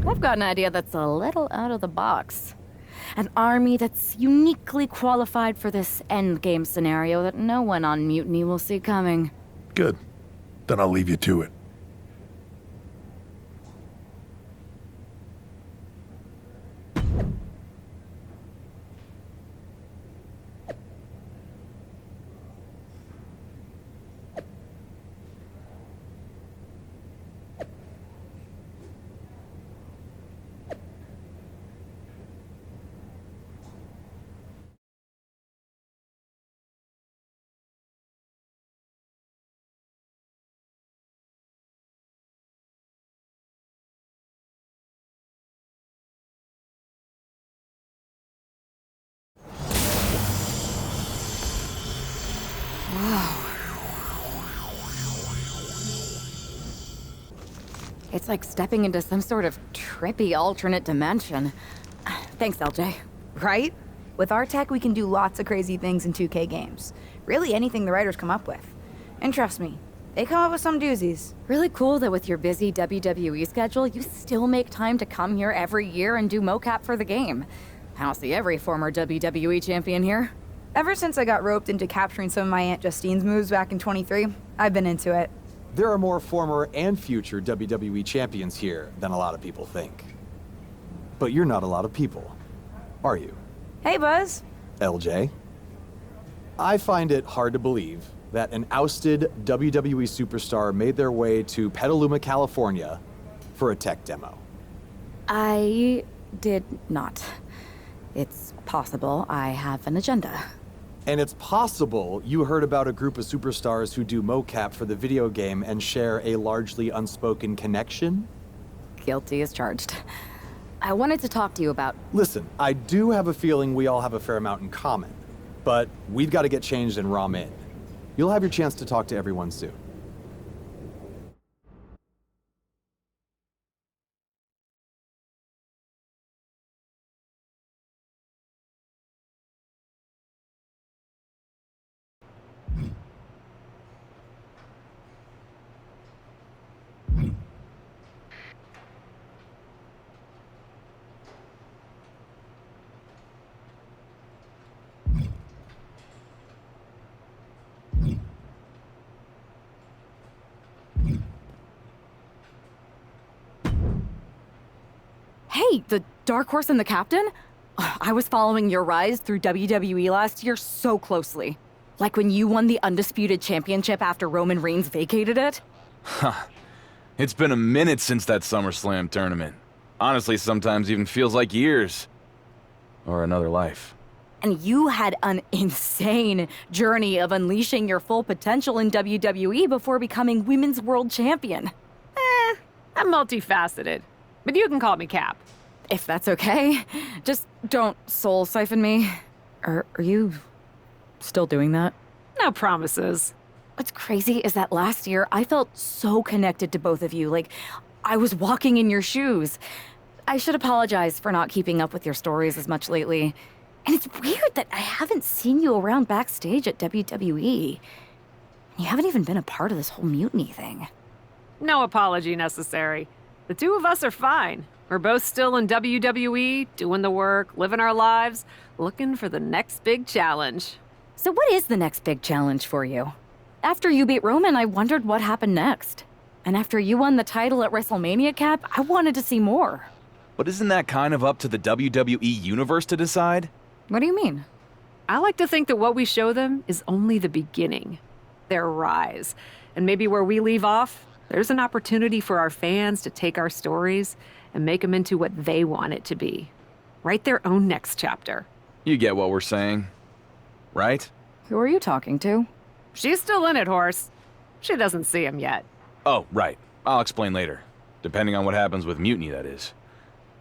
I've got an idea that's a little out of the box. An army that's uniquely qualified for this endgame scenario that no one on Mutiny will see coming. Good. Then I'll leave you to it. It's like stepping into some sort of trippy alternate dimension. Thanks, LJ. Right? With our tech, we can do lots of crazy things in 2K games. Really anything the writers come up with. And trust me, they come up with some doozies. Really cool that with your busy WWE schedule, you still make time to come here every year and do mocap for the game. I don't see every former WWE champion here. Ever since I got roped into capturing some of my Aunt Justine's moves back in 23, I've been into it. There are more former and future WWE champions here than a lot of people think. But you're not a lot of people, are you? Hey, Buzz. LJ? I find it hard to believe that an ousted WWE superstar made their way to Petaluma, California for a tech demo. I did not. It's possible I have an agenda. And it's possible you heard about a group of superstars who do mocap for the video game and share a largely unspoken connection? Guilty as charged. I wanted to talk to you about... Listen, I do have a feeling we all have a fair amount in common, but we've got to get changed and ROM in. You'll have your chance to talk to everyone soon. Hey, the Dark Horse and the Captain? I was following your rise through WWE last year so closely. Like when you won the Undisputed Championship after Roman Reigns vacated it? Huh. It's been a minute since that SummerSlam tournament. Honestly, sometimes even feels like years. Or another life. And you had an insane journey of unleashing your full potential in WWE before becoming Women's World Champion. I'm multifaceted, but you can call me Cap. If that's okay, just don't soul siphon me. Are you still doing that? No promises. What's crazy is that last year I felt so connected to both of you, like I was walking in your shoes. I should apologize for not keeping up with your stories as much lately. And it's weird that I haven't seen you around backstage at WWE. You haven't even been a part of this whole mutiny thing. No apology necessary. The two of us are fine. We're both still in WWE, doing the work, living our lives, looking for the next big challenge. So what is the next big challenge for you? After you beat Roman, I wondered what happened next. And after you won the title at WrestleMania, Cap, I wanted to see more. But isn't that kind of up to the WWE Universe to decide? What do you mean? I like to think that what we show them is only the beginning. Their rise. And maybe where we leave off, there's an opportunity for our fans to take our stories and make them into what they want it to be. Write their own next chapter. You get what we're saying, right? Who are you talking to? She's still in it, Horse. She doesn't see him yet. Oh, right. I'll explain later. Depending on what happens with Mutiny, that is.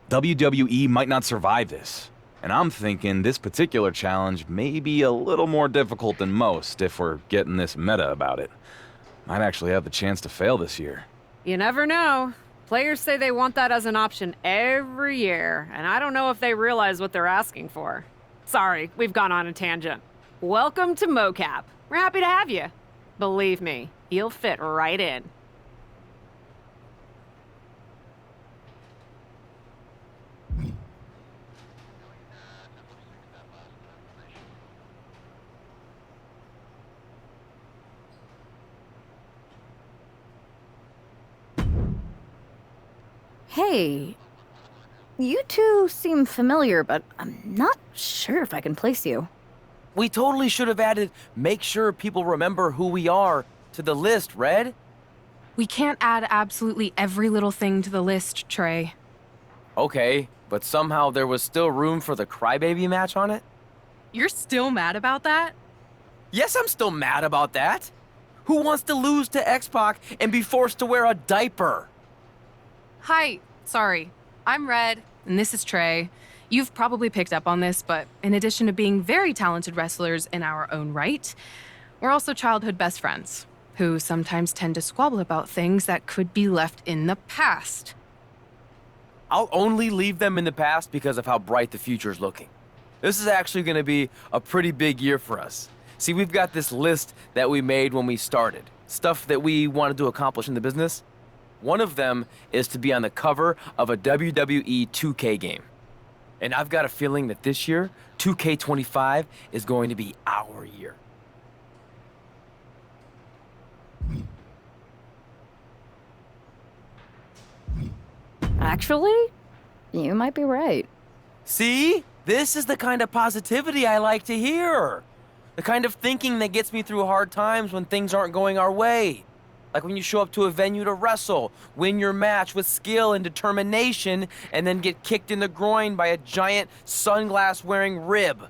WWE might not survive this. And I'm thinking this particular challenge may be a little more difficult than most if we're getting this meta about it. Might actually have the chance to fail this year. You never know. Players say they want that as an option every year, and I don't know if they realize what they're asking for. Sorry, we've gone on a tangent. Welcome to MoCap. We're happy to have you. Believe me, you'll fit right in. Hey, you two seem familiar, but I'm not sure if I can place you. We totally should have added make sure people remember who we are to the list, Red. We can't add absolutely every little thing to the list, Trey. Okay, but somehow there was still room for the crybaby match on it? You're still mad about that? Yes, I'm still mad about that. Who wants to lose to X-Pac and be forced to wear a diaper? Hi, sorry. I'm Red, and this is Trey. You've probably picked up on this, but in addition to being very talented wrestlers in our own right, we're also childhood best friends, who sometimes tend to squabble about things that could be left in the past. I'll only leave them in the past because of how bright the future's looking. This is actually going to be a pretty big year for us. See, we've got this list that we made when we started, stuff that we wanted to accomplish in the business. One of them is to be on the cover of a WWE 2K game. And I've got a feeling that this year, 2K25 is going to be our year. Actually, you might be right. See? This is the kind of positivity I like to hear. The kind of thinking that gets me through hard times when things aren't going our way. Like when you show up to a venue to wrestle, win your match with skill and determination, and then get kicked in the groin by a giant sunglass-wearing rib.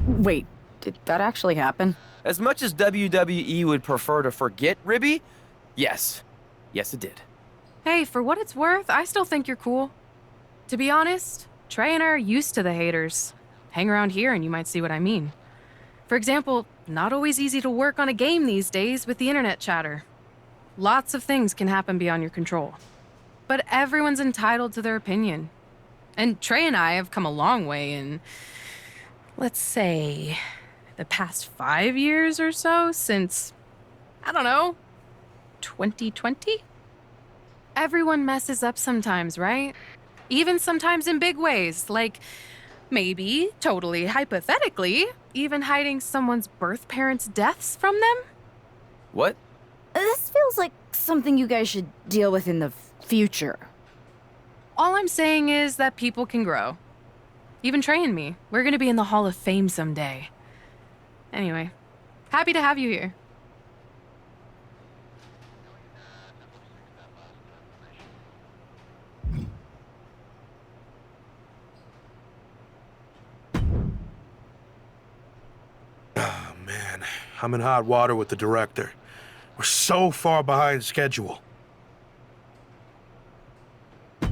Wait, did that actually happen? As much as WWE would prefer to forget Ribby, yes. Yes, it did. Hey, for what it's worth, I still think you're cool. To be honest, Trey and I are used to the haters. Hang around here and you might see what I mean. For example, not always easy to work on a game these days with the internet chatter. Lots of things can happen beyond your control. But everyone's entitled to their opinion. And Trey and I have come a long way in, let's say, the past 5 years or so since, I don't know, 2020? Everyone messes up sometimes, right? Even sometimes in big ways, like maybe, totally hypothetically, even hiding someone's birth parents' deaths from them? What? This feels like something you guys should deal with in the future. All I'm saying is that people can grow. Even Trey and me. We're gonna be in the Hall of Fame someday. Anyway, happy to have you here. Man, I'm in hot water with the director. We're so far behind schedule.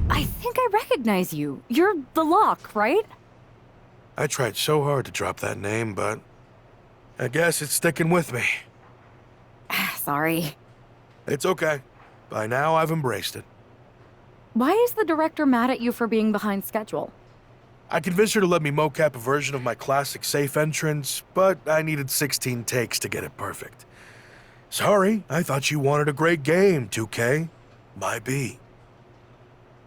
I think I recognize you. You're the Lock, right? I tried so hard to drop that name, but I guess it's sticking with me. Sorry. It's okay. By now, I've embraced it. Why is the director mad at you for being behind schedule? I convinced her to let me mocap a version of my classic safe entrance, but I needed 16 takes to get it perfect. Sorry, I thought you wanted a great game, 2K. My B.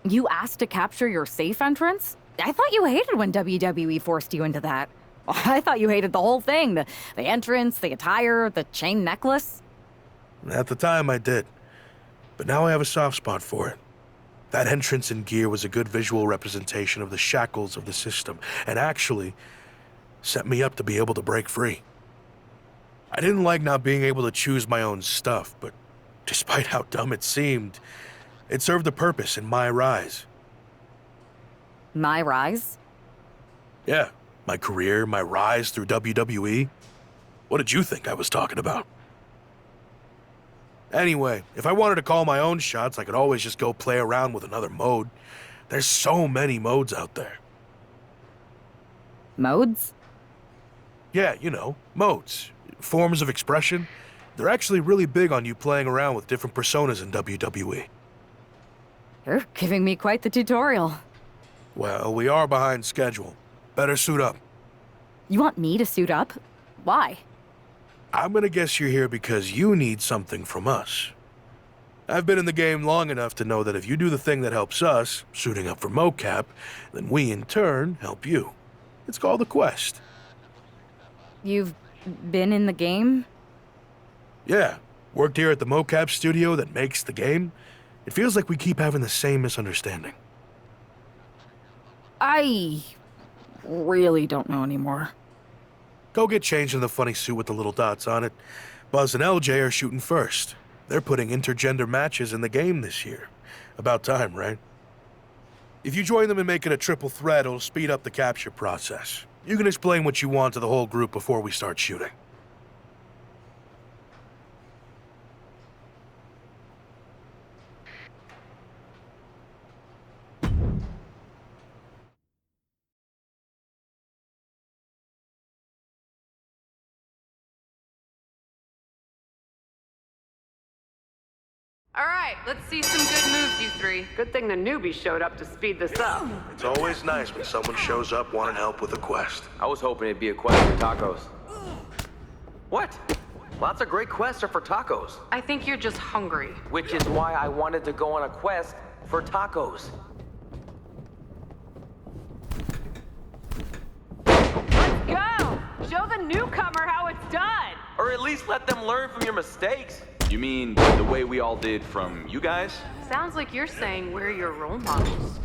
You asked to capture your safe entrance? I thought you hated when WWE forced you into that. I thought you hated the whole thing. The entrance, the attire, the chain necklace. At the time, I did. But now I have a soft spot for it. That entrance and gear was a good visual representation of the shackles of the system, and actually set me up to be able to break free. I didn't like not being able to choose my own stuff, but despite how dumb it seemed, it served a purpose in MyRISE. MyRISE? Yeah, my career, my rise through WWE. What did you think I was talking about? Anyway, if I wanted to call my own shots, I could always just go play around with another mode. There's so many modes out there. Modes? Yeah, you know, modes. Forms of expression. They're actually really big on you playing around with different personas in WWE. You're giving me quite the tutorial. Well, we are behind schedule. Better suit up. You want me to suit up? Why? I'm gonna guess you're here because you need something from us. I've been in the game long enough to know that if you do the thing that helps us, suiting up for mocap, then we in turn help you. It's called a quest. You've been in the game? Yeah, worked here at the mocap studio that makes the game. It feels like we keep having the same misunderstanding. I really don't know anymore. Go get changed in the funny suit with the little dots on it. Buzz and LJ are shooting first. They're putting intergender matches in the game this year. About time, right? If you join them and make it a triple threat, it'll speed up the capture process. You can explain what you want to the whole group before we start shooting. All right, let's see some good moves, you three. Good thing the newbie showed up to speed this up. It's always nice when someone shows up wanting help with a quest. I was hoping it'd be a quest for tacos. What? Lots of great quests are for tacos. I think you're just hungry. Which is why I wanted to go on a quest for tacos. Go! Show the newcomer how it's done! Or at least let them learn from your mistakes. You mean the way we all did from you guys? Sounds like you're saying we're your role models.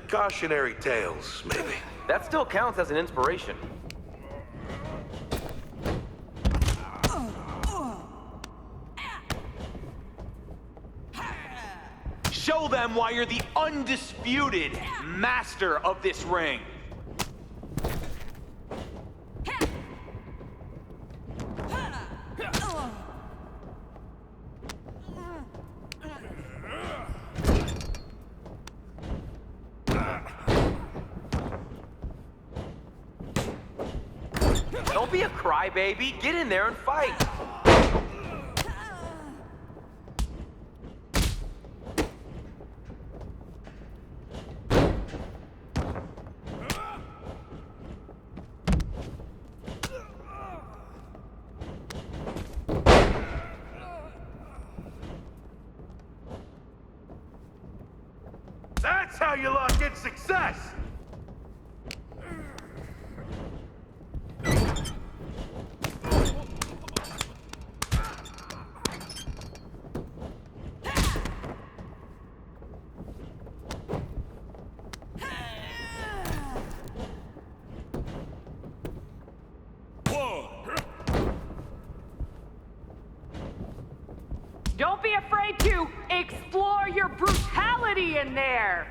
Cautionary tales, maybe. That still counts as an inspiration. Show them why you're the undisputed master of this ring. Don't be a crybaby. Get in there and fight. That's how you lock in success! Don't be afraid to explore your brutality in there!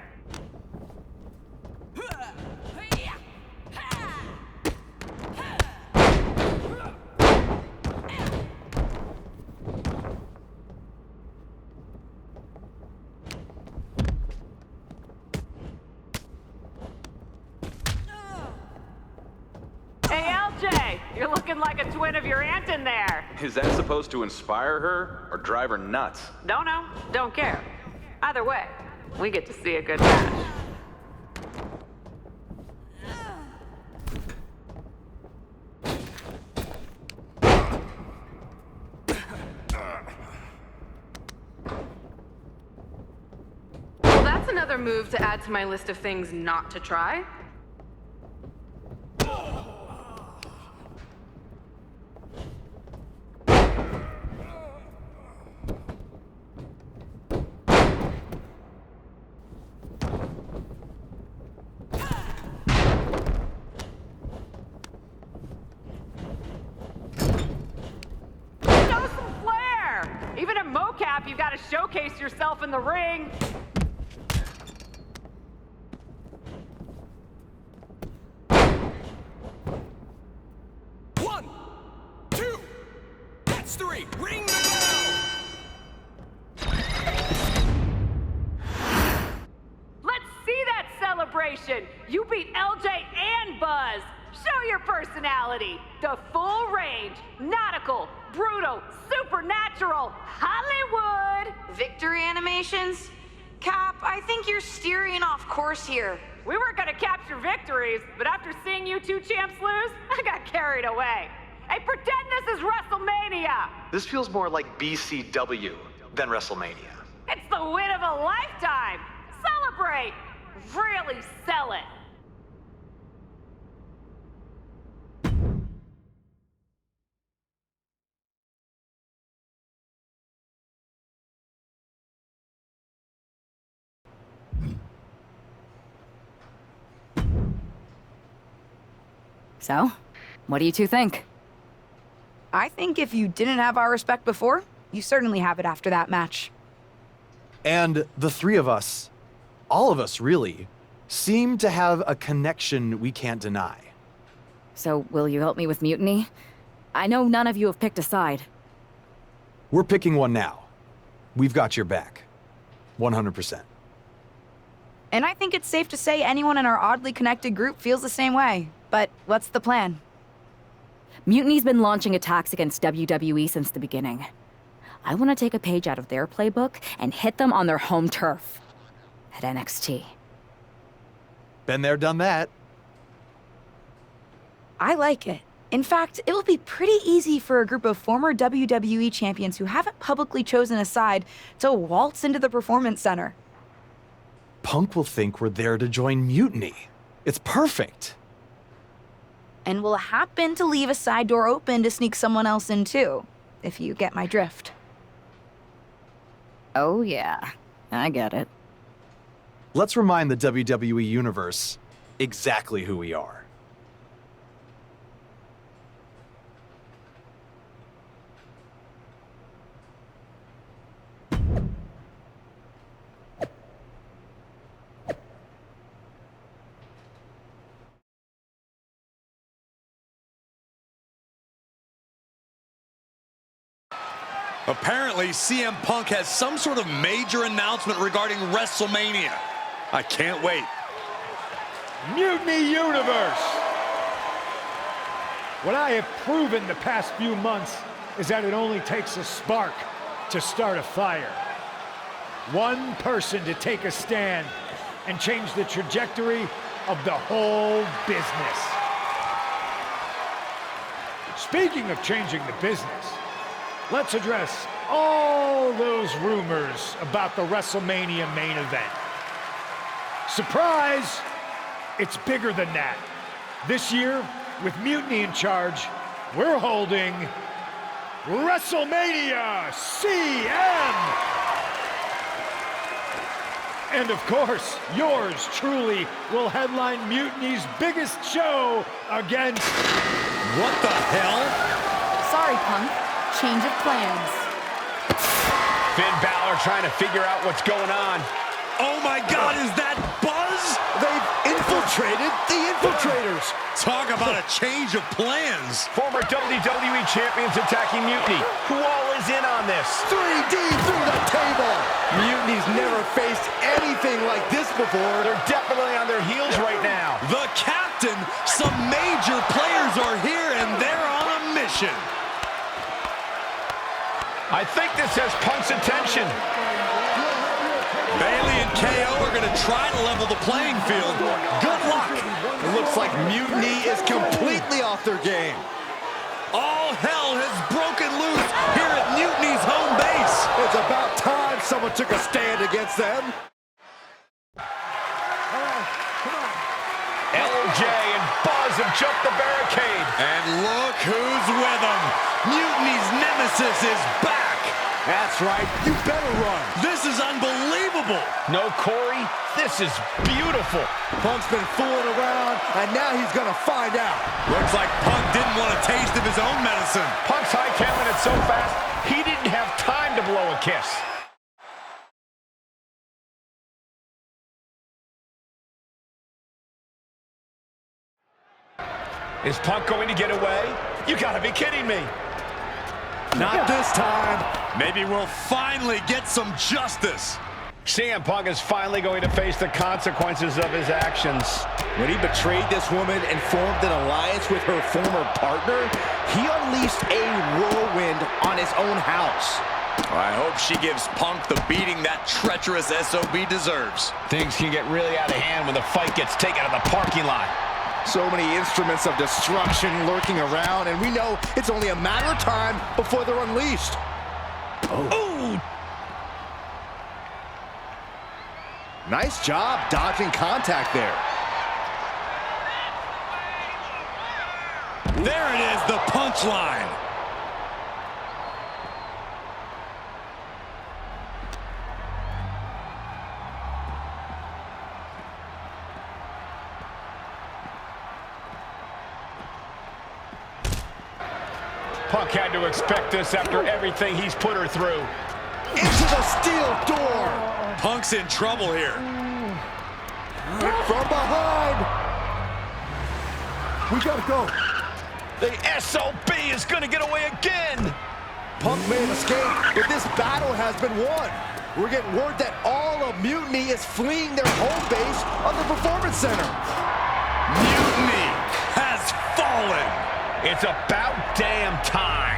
Hey, LJ! You're looking like a twin of your aunt in there! Is that supposed to inspire her or drive her nuts? Don't know, don't care. Either way, we get to see a good match. Well, that's another move to add to my list of things not to try. Show some flair! Even at mocap, you gotta showcase yourself in the ring. One, two, that's three. Ring the bell. Let's see that celebration! You beat LJ and Buzz! Show your personality! The full range, nautical, brutal, supernatural, Hollywood! Victory animations? Cap, I think you're steering off course here. We were gonna capture victories, but after seeing you two champs lose, I got carried away. Hey, pretend this is WrestleMania! This feels more like BCW than WrestleMania. It's the win of a lifetime! Celebrate! Really sell it! So, what do you two think? I think if you didn't have our respect before, you certainly have it after that match. And the three of us, all of us really, seem to have a connection we can't deny. So, will you help me with Mutiny? I know none of you have picked a side. We're picking one now. We've got your back. 100%. And I think it's safe to say anyone in our oddly connected group feels the same way. But what's the plan? Mutiny's been launching attacks against WWE since the beginning. I want to take a page out of their playbook and hit them on their home turf. At NXT. Been there, done that. I like it. In fact, it will be pretty easy for a group of former WWE champions who haven't publicly chosen a side to waltz into the Performance Center. Punk will think we're there to join Mutiny. It's perfect. And we'll happen to leave a side door open to sneak someone else in too, if you get my drift. Oh yeah, I get it. Let's remind the WWE Universe exactly who we are. Apparently, CM Punk has some sort of major announcement regarding WrestleMania. I can't wait. Mutiny Universe! What I have proven the past few months is that it only takes a spark to start a fire. One person to take a stand and change the trajectory of the whole business. Speaking of changing the business, let's address all those rumors about the WrestleMania main event. Surprise! It's bigger than that. This year, with Mutiny in charge, we're holding WrestleMania CM! And of course, yours truly will headline Mutiny's biggest show against... What the hell? Sorry, Punk. Change of plans. Finn Balor trying to figure out what's going on. Oh my God, is that Buzz? They've infiltrated the infiltrators. Talk about a change of plans. Former WWE champions attacking Mutiny. Who all is in on this? 3D through the table. Mutiny's never faced anything like this before. They're definitely on their heels right now. The captain, some major players are here and they're on a mission. I think this has Punk's attention. Bailey and KO are going to try to level the playing field. Good luck. It looks like Mutiny is completely off their game. All hell has broken loose here at Mutiny's home base. It's about time someone took a stand against them. LJ and Buzz have jumped the barricade. And look who's with them. Mutiny's nemesis is back. That's right. You better run. This is unbelievable. No, Corey, this is beautiful. Punk's been fooling around, and now he's going to find out. Looks like Punk didn't want a taste of his own medicine. Punk's hightailing it so fast, he didn't have time to blow a kiss. Is Punk going to get away? You gotta be kidding me. Not this time. Maybe we'll finally get some justice. CM Punk is finally going to face the consequences of his actions. When he betrayed this woman and formed an alliance with her former partner, he unleashed a whirlwind on his own house. I hope she gives Punk the beating that treacherous SOB deserves. Things can get really out of hand when the fight gets taken to the parking lot. So many instruments of destruction lurking around, and we know it's only a matter of time before they're unleashed. Oh. Nice job dodging contact there. There it is, the punchline. Punk had to expect this after everything he's put her through. Into the steel door. Punk's in trouble here. From behind. We gotta go. The SOB is gonna get away again. Punk may have escaped, but this battle has been won. We're getting word that all of Mutiny is fleeing their home base on the Performance Center. Mutiny has fallen. It's about damn time.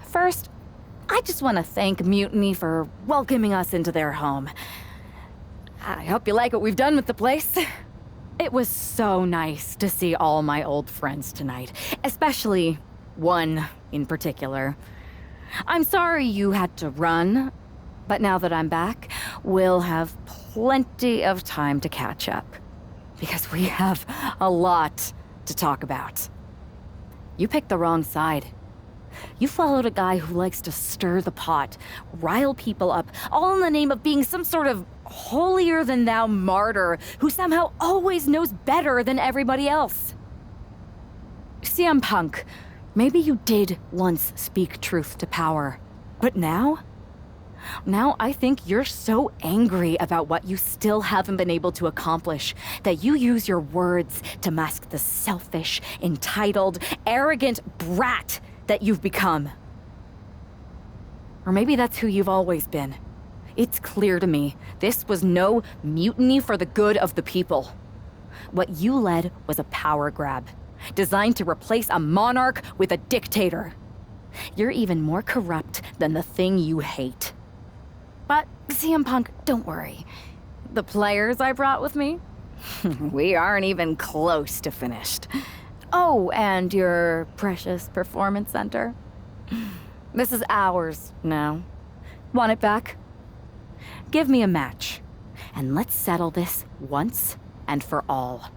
First, I just want to thank Mutiny for welcoming us into their home. I hope you like what we've done with the place. It was so nice to see all my old friends tonight, especially one in particular. I'm sorry you had to run, but now that I'm back, we'll have plenty of time to catch up, because we have a lot to talk about. You picked the wrong side. You followed a guy who likes to stir the pot, rile people up, all in the name of being some sort of holier-than-thou martyr who somehow always knows better than everybody else. CM Punk, maybe you did once speak truth to power, but now I think you're so angry about what you still haven't been able to accomplish that you use your words to mask the selfish, entitled, arrogant brat that you've become. Or maybe that's who you've always been. It's clear to me, this was no mutiny for the good of the people. What you led was a power grab, designed to replace a monarch with a dictator. You're even more corrupt than the thing you hate. But, CM Punk, don't worry. The players I brought with me? We aren't even close to finished. Oh, and your precious performance center? This is ours now. Want it back? Give me a match, and let's settle this once and for all.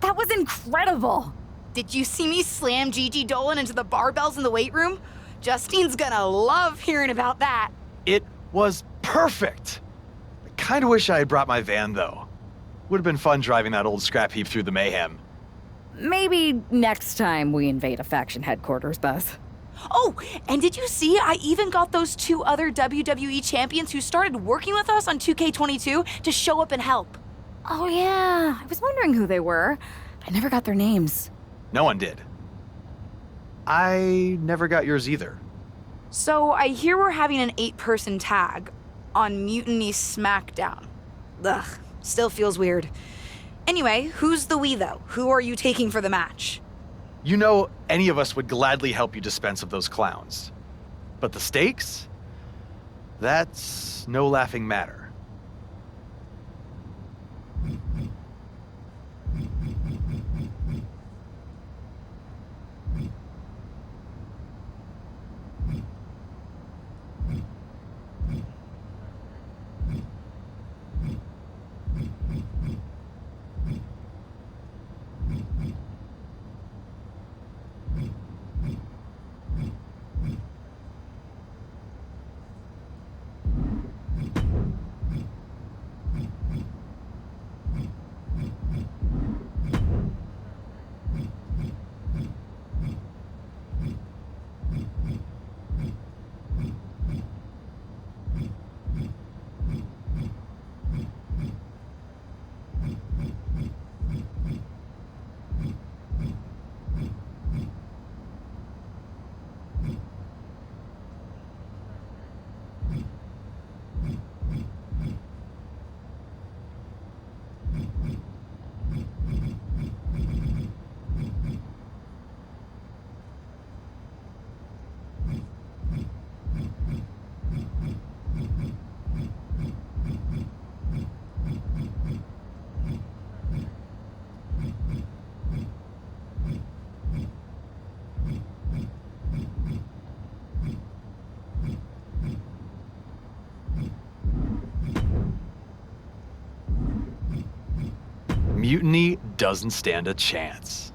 That was incredible! Did you see me slam Gigi Dolan into the barbells in the weight room? Justine's gonna love hearing about that. It was perfect. I kind of wish I had brought my van, though. Would have been fun driving that old scrap heap through the mayhem. Maybe next time we invade a faction headquarters, Buzz. Oh, and did you see I even got those 2 other WWE champions who started working with us on 2K22 to show up and help? Oh yeah, I was wondering who they were. I never got their names. No one did. I never got yours either. So I hear we're having an 8-person tag on Mutiny SmackDown. Ugh, still feels weird. Anyway, who's the we though? Who are you taking for the match? You know, any of us would gladly help you dispense of those clowns. But the stakes? That's no laughing matter. Mutiny doesn't stand a chance.